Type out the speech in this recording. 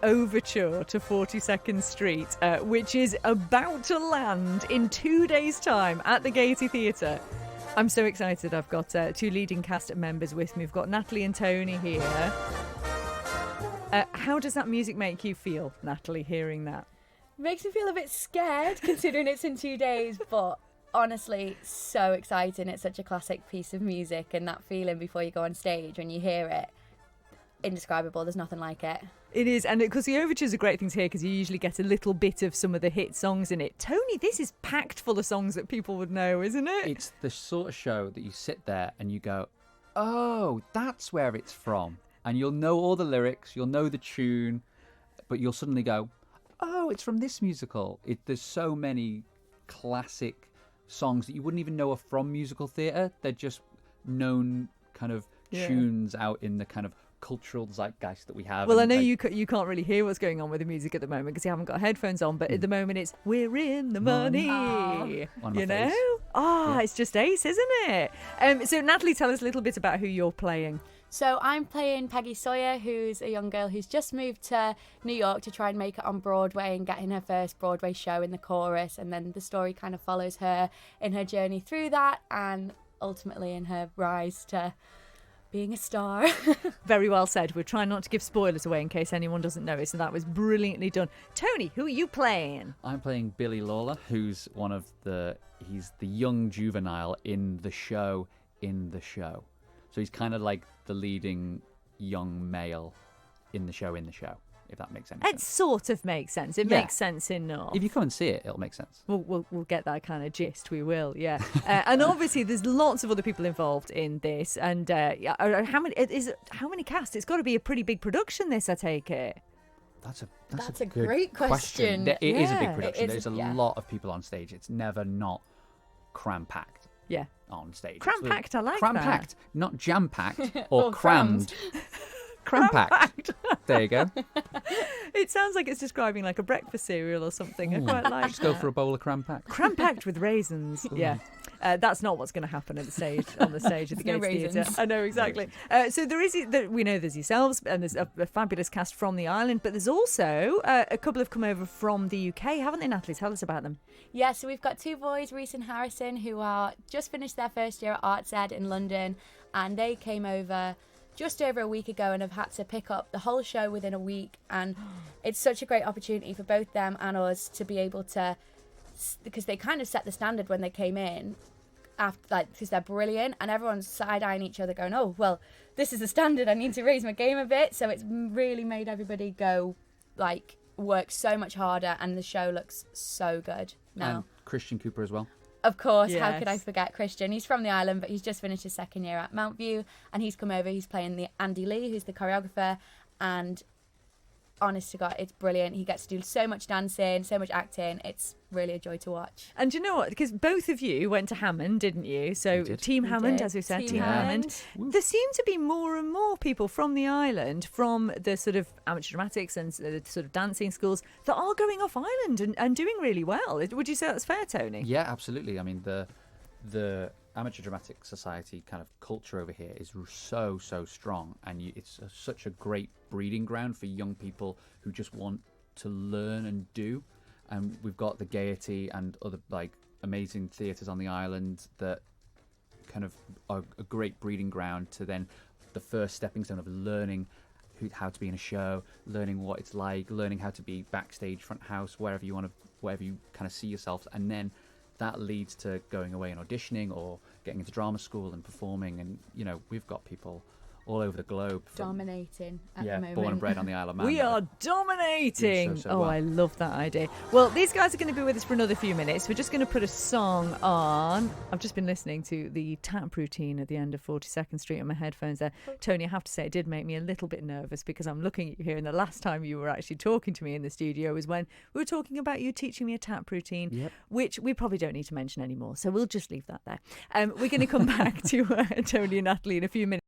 overture to 42nd Street, which is about to land in 2 days' time at the Gaiety Theatre. I'm so excited. I've got two leading cast members with me. We've got Natalie and Tony here. How does that music make you feel, Natalie, hearing that? Makes me feel a bit scared considering it's in 2 days, but honestly, so exciting. It's such a classic piece of music, and that feeling before you go on stage when you hear it, indescribable. There's nothing like it. It is, and because the overture is a great thing to hear because you usually get a little bit of some of the hit songs in it. Tony, this is packed full of songs that people would know, isn't it? It's the sort of show that you sit there and you go, oh, that's where it's from. And you'll know all the lyrics, you'll know the tune, but you'll suddenly go, oh, it's from this musical. There's so many classic songs that you wouldn't even know are from musical theatre. They're just known kind of tunes out in the kind of cultural zeitgeist that we have. Well, I know you can't really hear what's going on with the music at the moment because you haven't got headphones on, but at the moment it's "We're in the Money." You know? It's just ace, isn't it? So Natalie, tell us a little bit about who you're playing. So I'm playing Peggy Sawyer, who's a young girl who's just moved to New York to try and make it on Broadway and get in her first Broadway show in the chorus, and then the story kind of follows her in her journey through that and ultimately in her rise to being a star. Very well said. We're trying not to give spoilers away in case anyone doesn't know it, so that was brilliantly done. Tony, who are you playing? I'm playing Billy Lawler, who's he's the young juvenile in the show. So he's kind of like the leading young male in the show, if that makes any sense. It sort of makes sense. It makes sense enough. If you come and see it, it'll make sense. We'll get that kind of gist. We will, yeah. And obviously, there's lots of other people involved in this. And how many cast? It's got to be a pretty big production. This, I take it. That's a good great question. It is a big production. There's a lot of people on stage. It's never not cram-packed. Yeah. On stage. Cram-packed, I like cram-packed, that. Not jam-packed or crammed. Cram-packed. There you go. It sounds like it's describing like a breakfast cereal or something. I quite like Just go for a bowl of cram-packed. Cram-packed with raisins. Yeah. That's not what's going to happen on the stage at the Gaiety Theatre. I know, exactly. So we know there's yourselves and there's a fabulous cast from the island, but there's also a couple have come over from the UK, haven't they, Natalie? Tell us about them. Yeah, so we've got two boys, Reese and Harrison, who are just finished their first year at Arts Ed in London, and they came over just over a week ago and have had to pick up the whole show within a week, and it's such a great opportunity for both them and us to be able to, because they kind of set the standard when they came in, because they're brilliant, and everyone's side-eyeing each other going, oh, well, this is the standard, I need to raise my game a bit. So it's really made everybody go, work so much harder, and the show looks so good now. And Christian Cooper as well. Of course, yes. How could I forget Christian? He's from the island, but he's just finished his second year at Mount View, and he's come over. He's playing the Andy Lee, who's the choreographer, and honest to God, it's brilliant. He gets to do so much dancing, so much acting. It's really a joy to watch. And do you know what? Because both of you went to Hammond, didn't you? So Team Hammond, as we said, Team Hammond. There seem to be more and more people from the island, from the sort of amateur dramatics and the sort of dancing schools, that are going off island and doing really well. Would you say that's fair, Tony? Yeah, absolutely. I mean, the Amateur Dramatic Society kind of culture over here is so strong, and it's such a great breeding ground for young people who just want to learn and do. And we've got the Gaiety and other amazing theatres on the island that kind of are a great breeding ground to then the first stepping stone of learning how to be in a show, learning what it's like, learning how to be backstage, front house, wherever you kind of see yourselves, and then that leads to going away and auditioning or getting into drama school and performing. And, we've got people all over the globe. Dominating at the moment. Born and bred on the Isle of Man. We are dominating. So well. I love that idea. Well, these guys are going to be with us for another few minutes. We're just going to put a song on. I've just been listening to the tap routine at the end of 42nd Street on my headphones there. Tony, I have to say, it did make me a little bit nervous because I'm looking at you here, and the last time you were actually talking to me in the studio was when we were talking about you teaching me a tap routine, which we probably don't need to mention anymore. So we'll just leave that there. We're going to come back to Tony and Natalie in a few minutes.